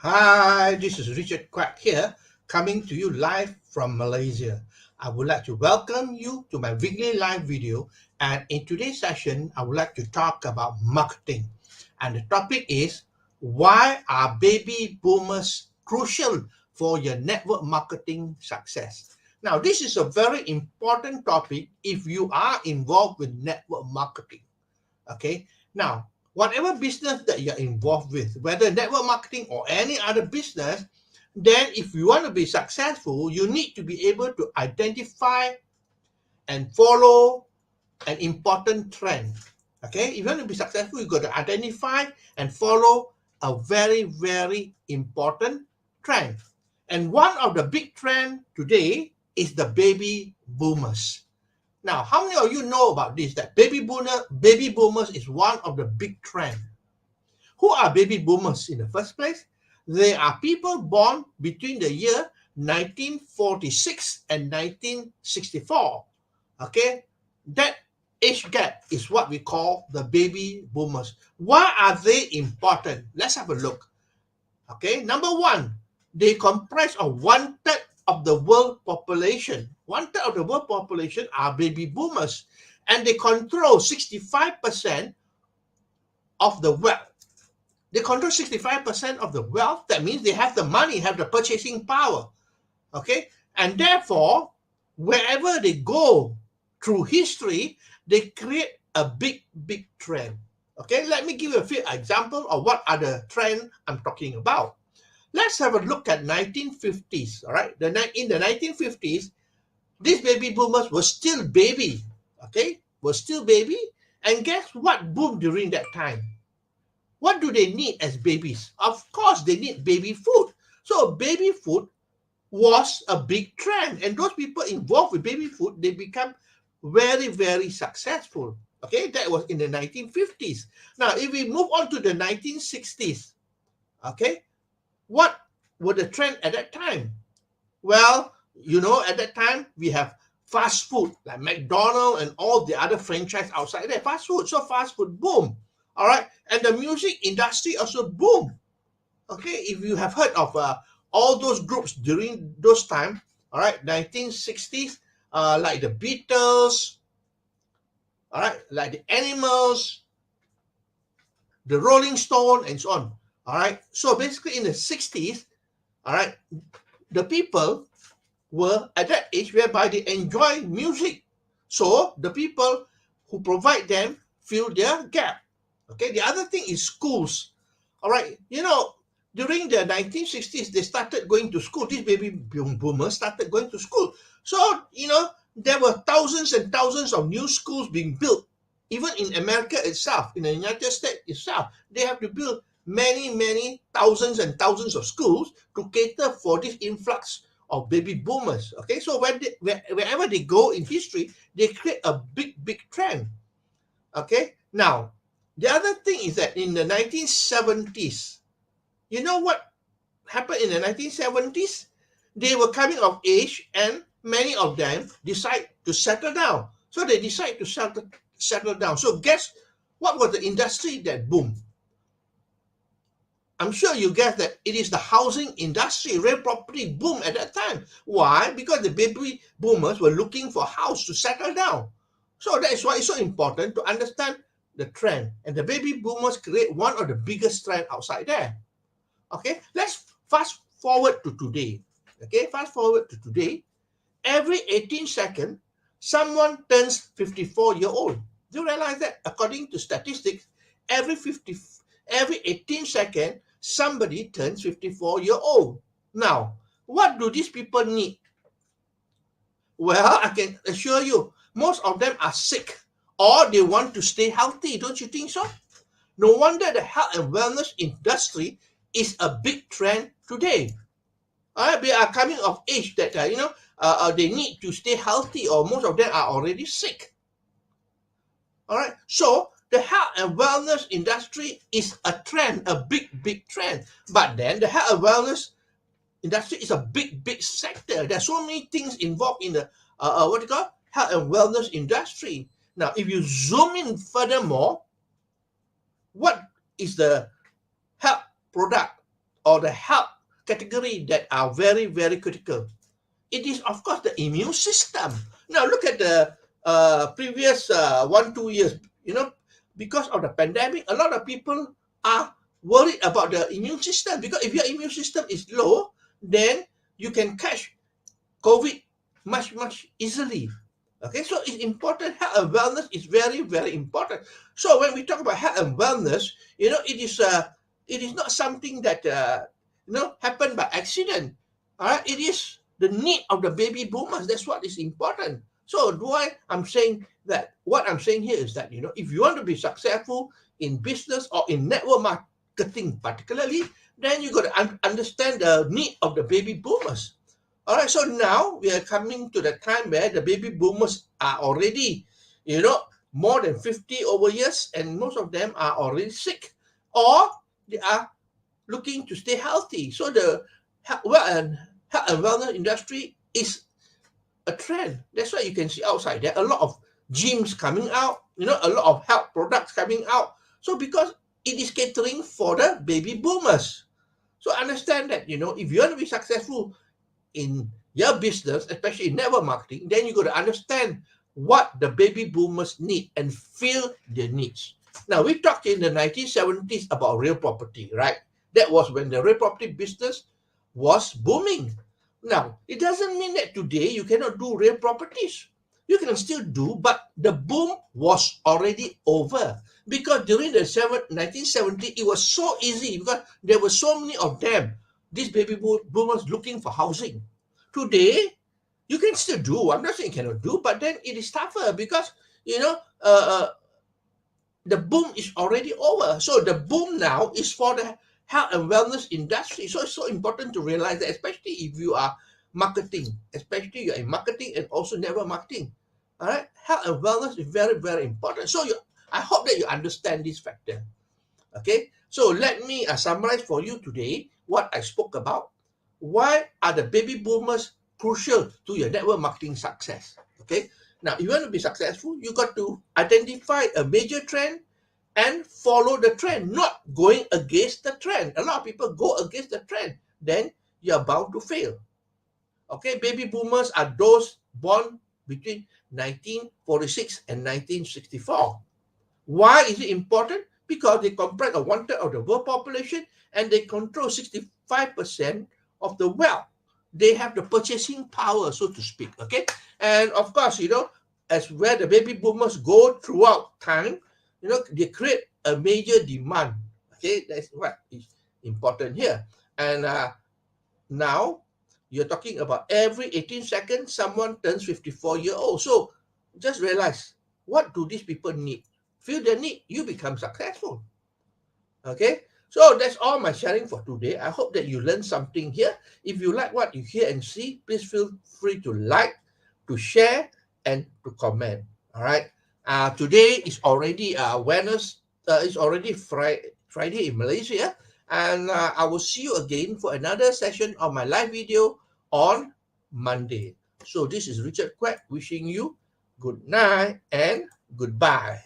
Hi, this is Richard Quack here, coming to you live from Malaysia. I would like to welcome you to my weekly live video, and in today's session, I would like to talk about marketing. And the topic is, why are baby boomers crucial for your network marketing success? Now, this is a very important topic if you are involved with network marketing. Okay. Now, whatever business that you're involved with, whether network marketing or any other business, then if you want to be successful, you need to be able to identify and follow an important trend. Okay. If you want to be successful, you got to identify and follow a very, very important trend. And one of the big trend today is the baby boomers. Now, how many of you know about this? That baby boomers is one of the big trend. Who are baby boomers in the first place? They are people born between the year 1946 and 1964. Okay, that age gap is what we call the baby boomers. Why are they important? Let's have a look. Okay, number one, they comprise of one third of the world population. One third of the world population are baby boomers, and they control 65% of the wealth. They control 65% of the wealth. That means they have the money, have the purchasing power. Okay, and therefore, wherever they go through history, they create a big trend. Okay, let me give you a few examples of what are the trend I'm talking about. Let's have a look at 1950s. All right, in the 1950s, these baby boomers were still baby. Okay, were still baby, and guess what boomed during that time? What do they need as babies? Of course, they need baby food. So baby food was a big trend, and those people involved with baby food, they become very, very successful. Okay, that was in the 1950s. Now, if we move on to the 1960s, okay, what were the trend at that time? Well, at that time we have fast food like McDonald's and all the other franchise outside there. Fast food, so fast food boom. All right, and the music industry also boom. Okay, if you have heard of all those groups during those time, all right, 1960s, like the Beatles, all right, like the Animals, the Rolling Stone, and so on. All right, so basically in the 60s, all right, the people were at that age whereby they enjoy music. So the people who provide them fill their gap. Okay, the other thing is schools. All right, during the 1960s, they started going to school. These baby boomers started going to school. So, there were thousands and thousands of new schools being built. Even in America itself, in the United States itself, they have to build many, many thousands and thousands of schools to cater for this influx of baby boomers. Okay, so wherever they go in history, they create a big trend. Okay, now the other thing is that in the 1970s, you know what happened in the 1970s? They were coming of age, and many of them decide to settle down. So they decide to settle down. So guess what was the industry that boomed? I'm sure you guess that it is the housing industry. Real property boom at that time. Why? Because the baby boomers were looking for a house to settle down. So that is why it's so important to understand the trend. And the baby boomers create one of the biggest trend outside there. Okay, let's fast forward to today. Okay, fast forward to today. Every 18 seconds, someone turns 54-year-old. Do you realize that? According to statistics, every 50, every 18 seconds, somebody turns 54-year-old. Now, what do these people need? Well, I can assure you, most of them are sick or they want to stay healthy. Don't you think so? No wonder the health and wellness industry is a big trend today. They are coming of age that they need to stay healthy, or most of them are already sick. All right, so the health and wellness industry is a trend, a big trend. But then the health and wellness industry is a big sector. There's so many things involved in the what you call health and wellness industry. Now, if you zoom in furthermore, what is the health product or the health category that are very, very critical. It is, of course, the immune system. Now, look at the previous 1-2 years. Because of the pandemic, a lot of people are worried about the immune system, because if your immune system is low, then you can catch COVID much, much easily. Okay, so it's important. Health and wellness is very, very important. So when we talk about health and wellness, it is not something that happened by accident. All right, it is the need of the baby boomers. That's what is important. So I'm saying that what I'm saying here is that if you want to be successful in business or in network marketing particularly, then you got to understand the need of the baby boomers. All right, so now we are coming to the time where the baby boomers are already, more than 50 over years, and most of them are already sick, or they are looking to stay healthy. So the health and wellness industry is a trend. That's why you can see outside there are a lot of gyms coming out, a lot of health products coming out. So because it is catering for the baby boomers. So understand that, if you want to be successful in your business, especially in network marketing, then you got to understand what the baby boomers need and feel their needs. Now, we talked in the 1970s about real property, right? That was when the real property business was booming. Now, it doesn't mean that today you cannot do real properties. You can still do, but the boom was already over. Because during the 1970s, it was so easy because there were so many of them, these baby boomers looking for housing. Today, you can still do. I'm not saying you cannot do, but then it is tougher because, the boom is already over. So the boom now is for the health and wellness industry. So it's so important to realize that, especially if you are marketing, especially you're in marketing and also network marketing. All right, health and wellness is very, very important. So I hope that you understand this factor. Okay, so let me summarize for you today what I spoke about. Why are the baby boomers crucial to your network marketing success? Okay, now if you want to be successful, you got to identify a major trend and follow the trend, not going against the trend. A lot of people go against the trend, then you're bound to fail. Okay, baby boomers are those born between 1946 and 1964. Why is it important? Because they comprise of 1/3 of the world population and they control 65% of the wealth. They have the purchasing power, so to speak. Okay, and of course, as where the baby boomers go throughout time, they create a major demand. Okay, that's what is important here. And now you're talking about every 18 seconds, someone turns 54 years old. So just realize, what do these people need? Feel their need, you become successful. Okay, so that's all my sharing for today. I hope that you learned something here. If you like what you hear and see, please feel free to like, to share, and to comment. All right. Today is already Wednesday. It's already Friday in Malaysia, and I will see you again for another session of my live video on Monday. So this is Richard Quek wishing you good night and goodbye.